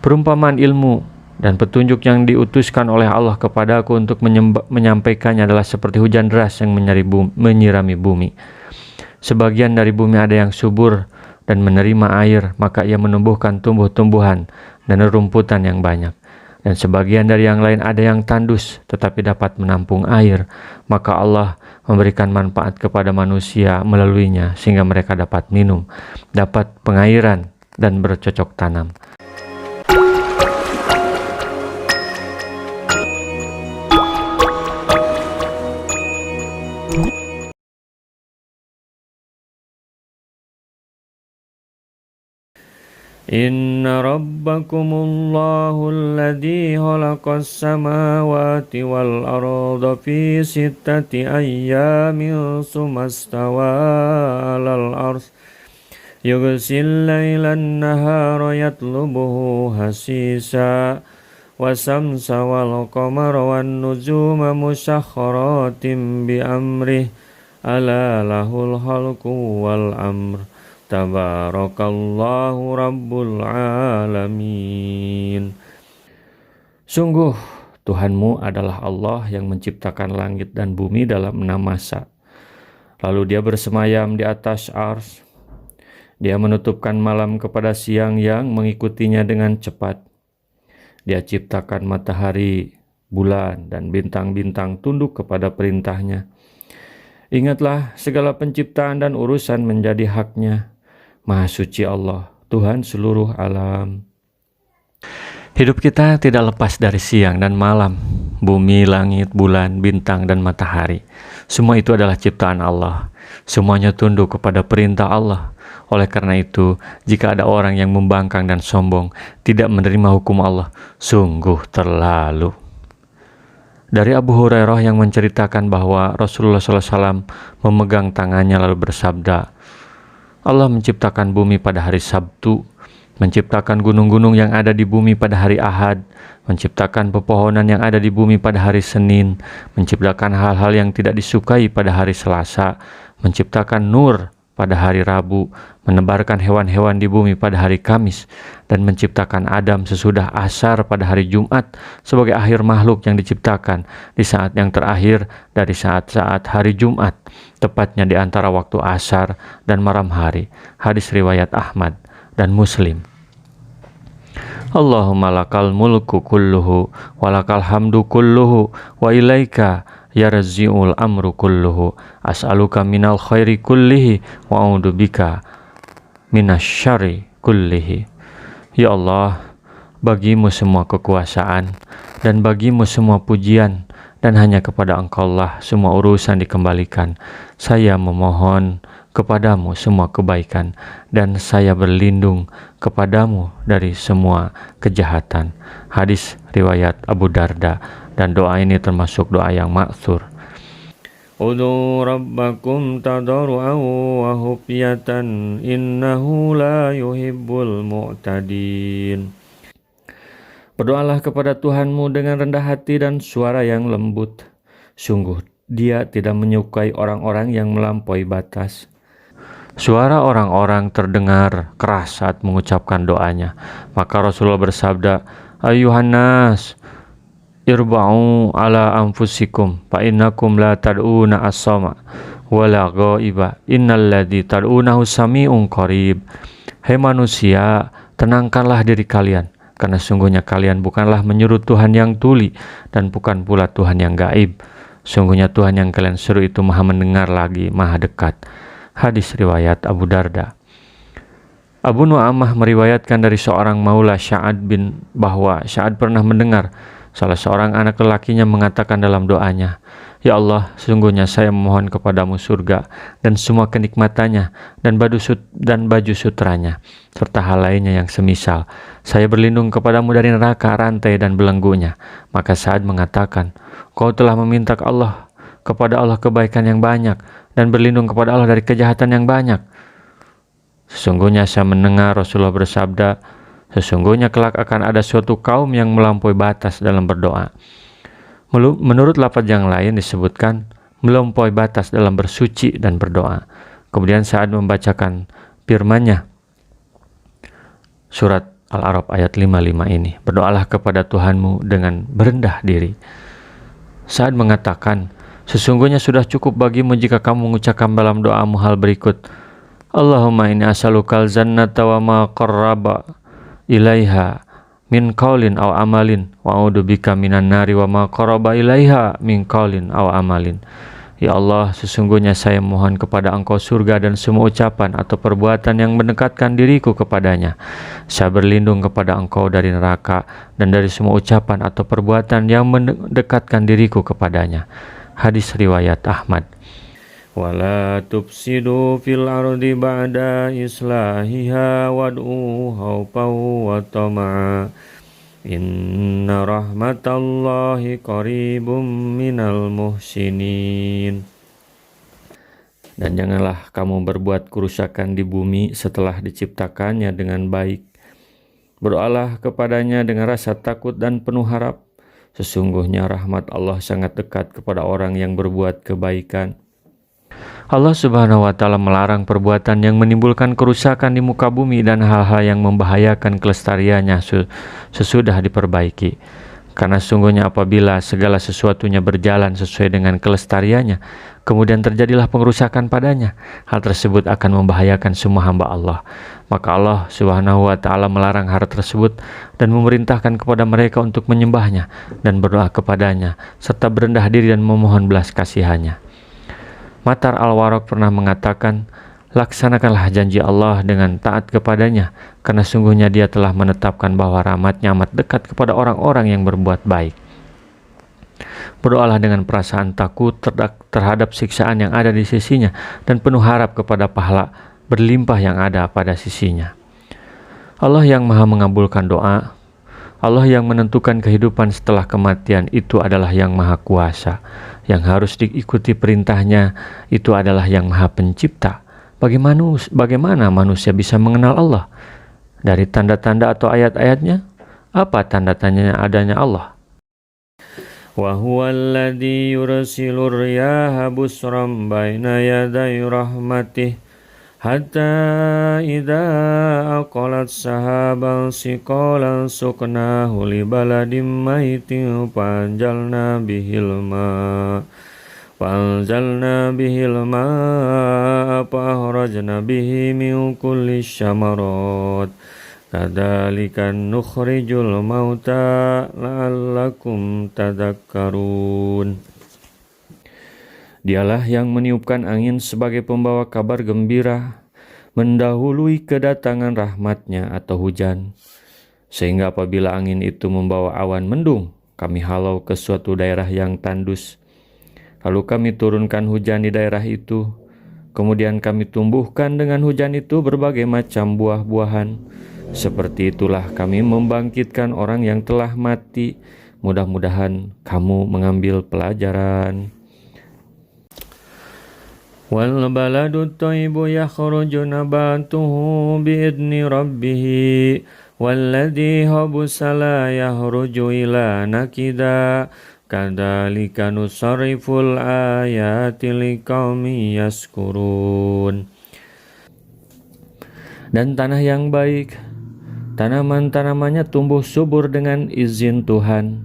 Perumpamaan ilmu dan petunjuk yang diutuskan oleh Allah kepadaku untuk menyampaikannya adalah seperti hujan deras yang menyirami bumi. Sebagian dari bumi ada yang subur dan menerima air, maka ia menumbuhkan tumbuh-tumbuhan dan rumputan yang banyak. Dan sebagian dari yang lain ada yang tandus tetapi dapat menampung air, maka Allah memberikan manfaat kepada manusia melaluinya sehingga mereka dapat minum, dapat pengairan dan bercocok tanam. Inna rabbakumullahu alladhi khalaqas samawati wal arda fi sittati ayyamin sumastawa alal ars yughsil laylan nahara yatlubuhu hasisa wasamsa wal qamara wan nujuma musyakharatin bi amrih ala lahul khalqu wal amr Tabarakallahu Rabbul Alamin. Sungguh Tuhanmu adalah Allah yang menciptakan langit dan bumi dalam 6 masa. Lalu dia bersemayam di atas ars. Dia menutupkan malam kepada siang yang mengikutinya dengan cepat. Dia ciptakan matahari, bulan, dan bintang-bintang tunduk kepada perintahnya. Ingatlah, segala penciptaan dan urusan menjadi haknya. Maha suci Allah, Tuhan seluruh alam. Hidup kita tidak lepas dari siang dan malam, bumi, langit, bulan, bintang, dan matahari. Semua itu adalah ciptaan Allah. Semuanya tunduk kepada perintah Allah. Oleh karena itu, jika ada orang yang membangkang dan sombong, tidak menerima hukum Allah, sungguh terlalu. Dari Abu Hurairah yang menceritakan bahwa Rasulullah SAW memegang tangannya lalu bersabda, Allah menciptakan bumi pada hari Sabtu, menciptakan gunung-gunung yang ada di bumi pada hari Ahad, menciptakan pepohonan yang ada di bumi pada hari Senin, menciptakan hal-hal yang tidak disukai pada hari Selasa, menciptakan nur pada hari Rabu, menebarkan hewan-hewan di bumi pada hari Kamis, dan menciptakan Adam sesudah asar pada hari Jumat sebagai akhir makhluk yang diciptakan di saat yang terakhir dari saat-saat hari Jumat, tepatnya di antara waktu asar dan malam hari. Hadis riwayat Ahmad dan Muslim. Allahumma lakal mulku kulluhu walakal hamdu kulluhu wa ilaika yarzi'ul amru kulluhu as'aluka minal khairi kullihi wa a'udzubika minasyarri kullihi. Ya Allah, bagimu semua kekuasaan dan bagimu semua pujian, dan hanya kepada Engkau lah semua urusan dikembalikan. Saya memohon kepadamu semua kebaikan dan saya berlindung kepadamu dari semua kejahatan. Hadis riwayat Abu Darda, dan doa ini termasuk doa yang ma'thur. Ud'u rabbakum tadarru'an wa khufyatan innahu la yuhibbul mu'tadin. Berdoalah kepada Tuhanmu dengan rendah hati dan suara yang lembut. Sungguh Dia tidak menyukai orang-orang yang melampaui batas. Suara orang-orang terdengar keras saat mengucapkan doanya. Maka Rasulullah bersabda, Ayuhan nas, irba'u ala anfusikum fa innakum la tad'una as-sama wala ghaiba innal ladzi tad'unahu sami'un qarib. Hai manusia, tenangkanlah diri kalian, karena sungguhnya kalian bukanlah menyeru Tuhan yang tuli dan bukan pula Tuhan yang gaib. Sungguhnya Tuhan yang kalian seru itu maha mendengar lagi maha dekat. Hadis riwayat Abu Darda. Abu Nu'amah meriwayatkan dari seorang maula Sya'ad bahwa Sya'ad pernah mendengar salah seorang anak lelakinya mengatakan dalam doanya, Ya Allah, sesungguhnya saya memohon kepadamu surga dan semua kenikmatannya dan baju sutranya serta hal lainnya yang semisal. Saya berlindung kepadamu dari neraka, rantai dan belenggunya. Maka Sa'ad mengatakan, Kau telah meminta kepada Allah kebaikan yang banyak dan berlindung kepada Allah dari kejahatan yang banyak. Sesungguhnya saya mendengar Rasulullah bersabda, sesungguhnya kelak akan ada suatu kaum yang melampaui batas dalam berdoa. Menurut lafaz yang lain disebutkan melampaui batas dalam bersuci dan berdoa. Kemudian Sa'ad membacakan firman-Nya, surat Al-A'raf ayat 55 ini. Berdoalah kepada Tuhanmu dengan berendah diri. Sa'ad mengatakan, sesungguhnya sudah cukup bagimu jika kamu mengucapkan dalam doamu hal berikut. Allahumma inni as'alukal jannata wa ma qarraba ilaiha min qaulin aw amalin wa a'udzubika minan nari wa ma qarraba ilaiha min qaulin aw amalin. Ya Allah, sesungguhnya saya mohon kepada Engkau surga dan semua ucapan atau perbuatan yang mendekatkan diriku kepadanya. Saya berlindung kepada Engkau dari neraka dan dari semua ucapan atau perbuatan yang mendekatkan diriku kepadanya. Hadis riwayat Ahmad. Wala tufsidu fil ardi ba'da islahiha wad'u khawfan wa tama'a. Inna rahmatallahi qaribum minal muhsinin. Dan janganlah kamu berbuat kerusakan di bumi setelah diciptakannya dengan baik. Berdoalah kepadanya dengan rasa takut dan penuh harap. Sesungguhnya rahmat Allah sangat dekat kepada orang yang berbuat kebaikan. Allah Subhanahu wa Ta'ala melarang perbuatan yang menimbulkan kerusakan di muka bumi dan hal-hal yang membahayakan kelestariannya sesudah diperbaiki. Karena sungguhnya apabila segala sesuatunya berjalan sesuai dengan kelestariannya, kemudian terjadilah pengerusakan padanya, hal tersebut akan membahayakan semua hamba Allah. Maka Allah Subhanahu wa Ta'ala melarang hal tersebut dan memerintahkan kepada mereka untuk menyembahnya dan berdoa kepadanya, serta berendah diri dan memohon belas kasihannya. Matar Al-Warraq pernah mengatakan, laksanakanlah janji Allah dengan taat kepadanya, karena sungguhnya Dia telah menetapkan bahwa rahmat-Nya amat dekat kepada orang-orang yang berbuat baik. Berdoalah dengan perasaan takut terhadap siksaan yang ada di sisinya dan penuh harap kepada pahala berlimpah yang ada pada sisinya. Allah yang maha mengabulkan doa, Allah yang menentukan kehidupan setelah kematian itu adalah yang maha kuasa. Yang harus diikuti perintahnya itu adalah yang maha pencipta. Bagaimana manusia bisa mengenal Allah? Dari tanda-tanda atau ayat-ayatnya? Apa tanda-tandanya adanya Allah? Wa huwa alladhi yursilur riyaha busran baina yaday rahmatih hatta idza aqalat sahaban siqalan suqnahu li baladin maitin panjalna bihil ma fahrajna bihi min kulli syamarat kadzalika nukhrijul mauta la'allakum tadhakkarun. Dialah yang meniupkan angin sebagai pembawa kabar gembira, mendahului kedatangan rahmat-Nya atau hujan. Sehingga apabila angin itu membawa awan mendung, kami halau ke suatu daerah yang tandus. Lalu kami turunkan hujan di daerah itu. Kemudian kami tumbuhkan dengan hujan itu berbagai macam buah-buahan. Seperti itulah kami membangkitkan orang yang telah mati. Mudah-mudahan kamu mengambil pelajaran. Wal baladu thayyibu yakhruju nabatuhu biidni rabbih walladhi khabusa la yakhruju ila nakida kadzalika nusarriful ayati liqaumin yaskurun. Dan tanah yang baik, tanaman-tanamannya tumbuh subur dengan izin Tuhan,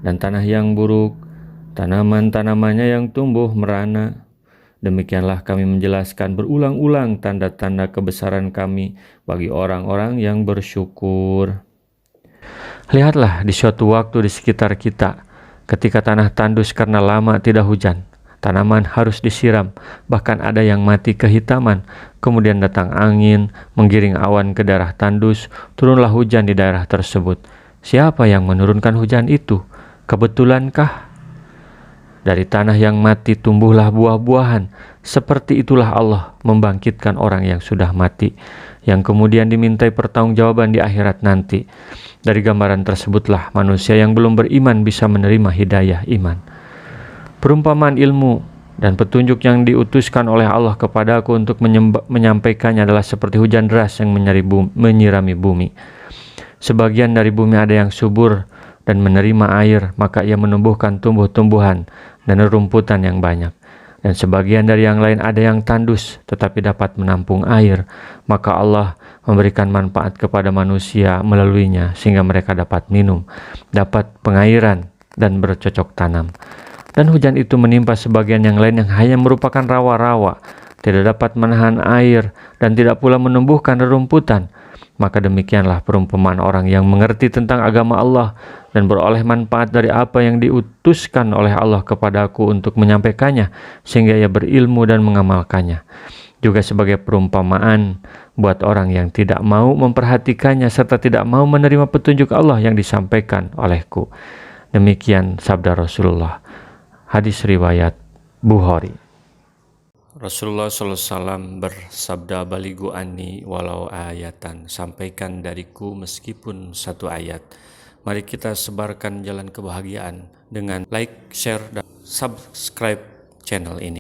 dan tanah yang buruk, tanaman-tanamannya yang tumbuh merana. Demikianlah kami menjelaskan berulang-ulang tanda-tanda kebesaran kami bagi orang-orang yang bersyukur. Lihatlah di suatu waktu di sekitar kita, ketika tanah tandus karena lama tidak hujan, tanaman harus disiram, bahkan ada yang mati kehitaman. Kemudian datang angin, menggiring awan ke daerah tandus, turunlah hujan di daerah tersebut. Siapa yang menurunkan hujan itu? Kebetulankah? Dari tanah yang mati tumbuhlah buah-buahan. Seperti itulah Allah membangkitkan orang yang sudah mati, yang kemudian dimintai pertanggungjawaban di akhirat nanti. Dari gambaran tersebutlah manusia yang belum beriman bisa menerima hidayah iman. Perumpamaan ilmu dan petunjuk yang diutuskan oleh Allah kepadaku untuk menyampaikannya adalah seperti hujan deras yang menyirami bumi. Sebagian dari bumi ada yang subur dan menerima air, maka ia menumbuhkan tumbuh-tumbuhan dan rumputan yang banyak. dan sebagian dari yang lain ada yang tandus tetapi dapat menampung air, maka Allah memberikan manfaat kepada manusia melaluinya sehingga mereka dapat minum, dapat pengairan dan bercocok tanam. Dan hujan itu menimpa sebagian yang lain yang hanya merupakan rawa-rawa, tidak dapat menahan air dan tidak pula menumbuhkan rerumputan. Maka demikianlah perumpamaan orang yang mengerti tentang agama Allah dan beroleh manfaat dari apa yang diutuskan oleh Allah kepadaku untuk menyampaikannya, sehingga ia berilmu dan mengamalkannya. Juga sebagai perumpamaan buat orang yang tidak mau memperhatikannya serta tidak mau menerima petunjuk Allah yang disampaikan olehku. Demikian sabda Rasulullah. Hadis riwayat Bukhari. Rasulullah SAW bersabda, "Balighu anni walau ayatan." Sampaikan dariku meskipun satu ayat. Mari kita sebarkan jalan kebahagiaan dengan like, share, dan subscribe channel ini.